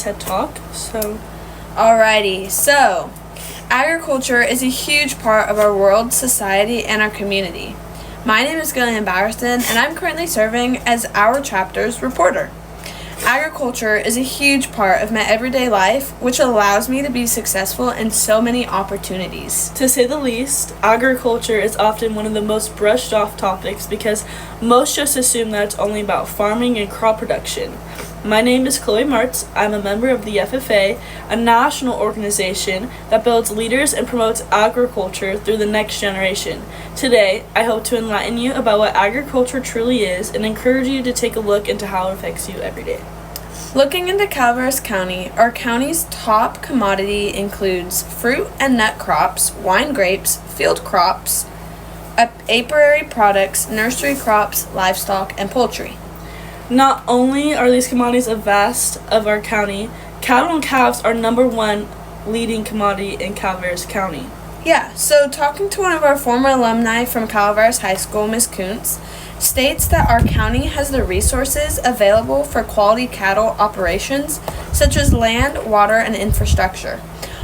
TED Talk. Alrighty, so agriculture is a huge part of our world, society, and our community. My name is Gillian Bowerston, and I'm currently serving as our chapter's reporter. Agriculture is a huge part of my everyday life, which allows me to be successful in so many opportunities. To say the least, agriculture is often one of the most brushed off topics because most just assume that it's only about farming and crop production. My name is Chloe Martz. I'm a member of the FFA, a national organization that builds leaders and promotes agriculture through the next generation. Today, I hope to enlighten you about what agriculture truly is and encourage you to take a look into how it affects you every day. Looking into Calaveras County, our county's top commodity includes fruit and nut crops, wine grapes, field crops, apiary products, nursery crops, livestock, and poultry. Not only are these commodities a vast of our county, cattle and calves are number one leading commodity in Calaveras County. Yeah, so talking to one of our former alumni from Calaveras High School, Ms. Kuntz, states that our county has the resources available for quality cattle operations, such as land, water, and infrastructure.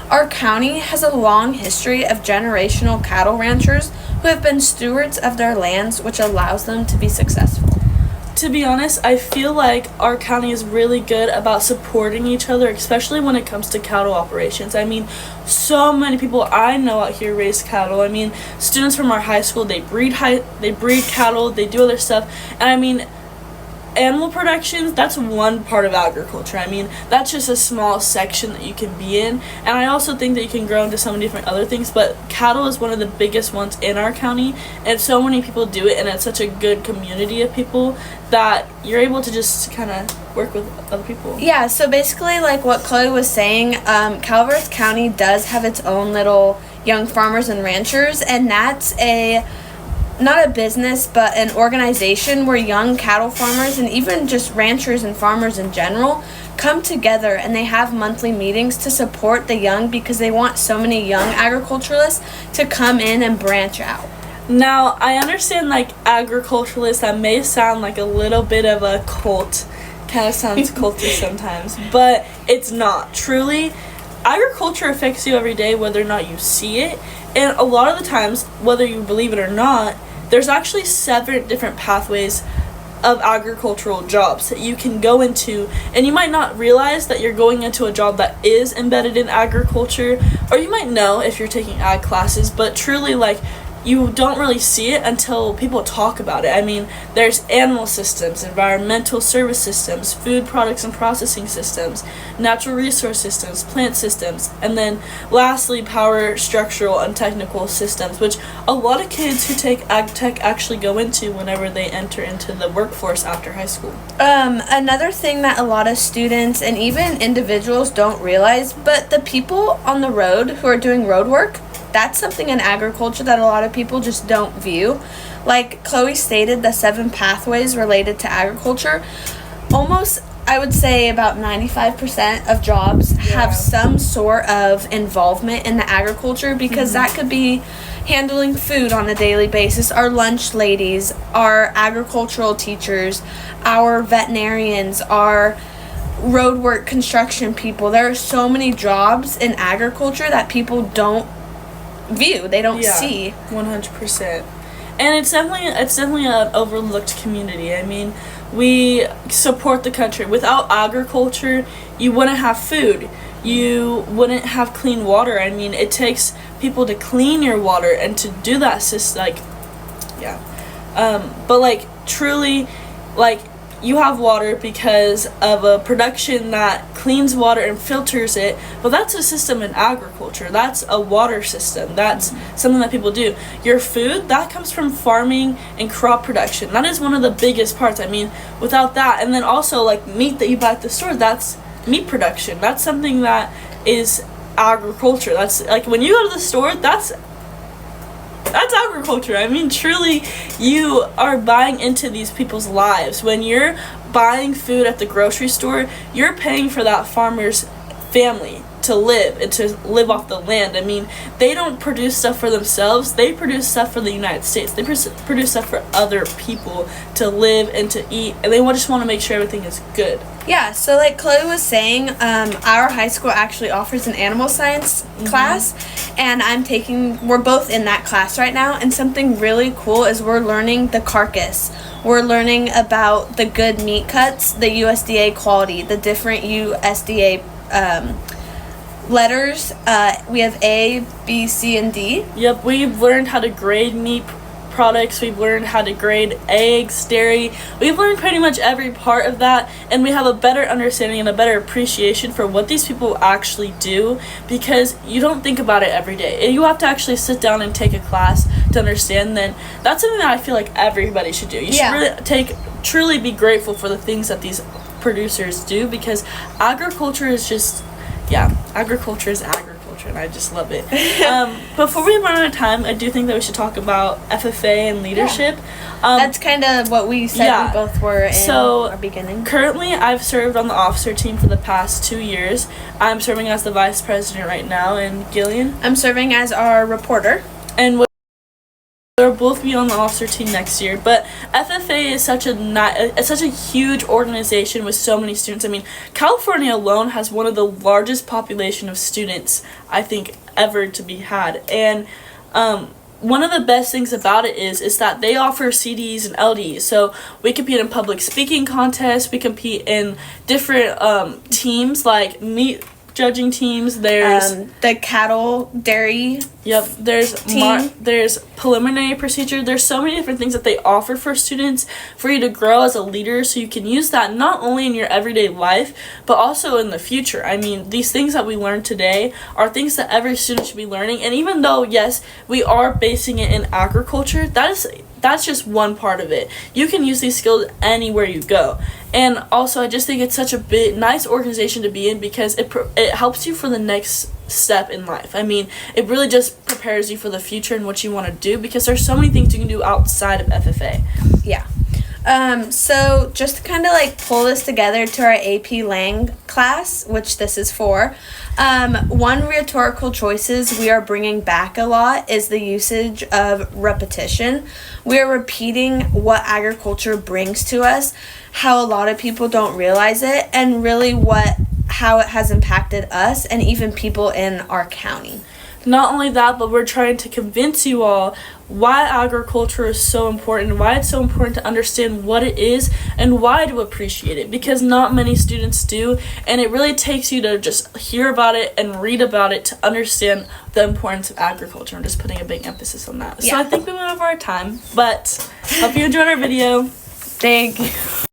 Our county has a long history of generational cattle ranchers who have been stewards of their lands, which allows them to be successful. To be honest, I feel like our county is really good about supporting each other, especially when it comes to cattle operations. I mean, so many people I know out here raise cattle. I mean, students from our high school, they breed cattle, they do other stuff. And I mean, animal production, that's one part of agriculture. I mean, that's just a small section that you can be in. And I also think that you can grow into so many different other things, but cattle is one of the biggest ones in our county, and so many people do it, and it's such a good community of people that you're able to just kind of work with other people. Yeah, so basically, like what Chloe was saying, Calaveras County does have its own little young farmers and ranchers, and that's not a business, but an organization where young cattle farmers and even just ranchers and farmers in general come together, and they have monthly meetings to support the young because they want so many young agriculturalists to come in and branch out. Now, I understand, like, agriculturalists, that may sound like a little bit of a cult. Kind of sounds culty sometimes, but it's not. Truly, agriculture affects you every day, whether or not you see it. And a lot of the times, whether you believe it or not, there's actually 7 different pathways of agricultural jobs that you can go into, and you might not realize that you're going into a job that is embedded in agriculture, or you might know if you're taking ag classes, but truly, like, you don't really see it until people talk about it. I mean, there's animal systems, environmental service systems, food products and processing systems, natural resource systems, plant systems, and then lastly, power, structural, and technical systems, which a lot of kids who take ag tech actually go into whenever they enter into the workforce after high school. Another thing that a lot of students and even individuals don't realize, but the people on the road who are doing road work, that's something in agriculture that a lot of people just don't view. Like Chloe stated, the 7 pathways related to agriculture, almost, I would say about 95% of jobs have some sort of involvement in the agriculture, because that could be handling food on a daily basis, our lunch ladies, our agricultural teachers, our veterinarians, our road work construction people. There are so many jobs in agriculture that people don't view, they don't see. 100%. And it's definitely an overlooked community. I mean, we support the country. Without agriculture, you wouldn't have food, you wouldn't have clean water. I mean, it takes people to clean your water, and to do that but like, truly, like, you have water because of a production that cleans water and filters it, but that's a system in agriculture. That's a water system. That's something that people do. Your food, that comes from farming and crop production. That is one of the biggest parts. I mean, without that, and then also, like, meat that you buy at the store, that's meat production. That's something that is agriculture. That's, like, when you go to the store, that's agriculture. I mean, truly, you are buying into these people's lives. When you're buying food at the grocery store, you're paying for that farmer's family to live and to live off the land. I mean, they don't produce stuff for themselves. They produce stuff for the United States. They produce stuff for other people to live and to eat, and they just want to make sure everything is good. Yeah, so like Chloe was saying, our high school actually offers an animal science class, and we're both in that class right now, and something really cool is we're learning the carcass. We're learning about the good meat cuts, the USDA quality, the different USDA letters. We have A, B, C, and D. Yep, we've learned how to grade meat products. We've learned how to grade eggs, dairy. We've learned pretty much every part of that, and we have a better understanding and a better appreciation for what these people actually do, because you don't think about it every day. You have to actually sit down and take a class to understand. Then that's something that I feel like everybody should do. You should really truly be grateful for the things that these producers do, because agriculture is just, agriculture is agriculture, and I just love it. Before we run out of time, I do think that we should talk about FFA and leadership. That's kind of what we said we both were in our beginning. Currently, I've served on the officer team for the past 2 years. I'm serving as the vice president right now, and Gillian? I'm serving as our reporter. And we'll both be on the officer team next year. But FFA is such a huge organization with so many students. I mean, California alone has one of the largest population of students, I think, ever to be had. And one of the best things about it is that they offer CDs and LDs. So we compete in public speaking contests. We compete in different teams, like meat judging teams. There's the cattle dairy. Yep. There's preliminary procedure. There's so many different things that they offer for students for you to grow as a leader, so you can use that not only in your everyday life but also in the future. I mean, these things that we learn today are things that every student should be learning. And even though, yes, we are basing it in agriculture, that's just one part of it. You can use these skills anywhere you go. And also, I just think it's such a nice organization to be in, because it helps you for the next step in life. I mean, it really just prepares you for the future and what you want to do, because there's so many things you can do outside of FFA. Yeah. So just to kind of like pull this together to our AP Lang class, which this is for, one rhetorical choices we are bringing back a lot is the usage of repetition. We are repeating what agriculture brings to us, how a lot of people don't realize it, and really how it has impacted us and even people in our county. Not only that, but we're trying to convince you all why agriculture is so important, why it's so important to understand what it is, and why to appreciate it, because not many students do, and it really takes you to just hear about it and read about it to understand the importance of agriculture. I'm just putting a big emphasis on that. So I think we went over our time, but hope you enjoyed our video. Thank you.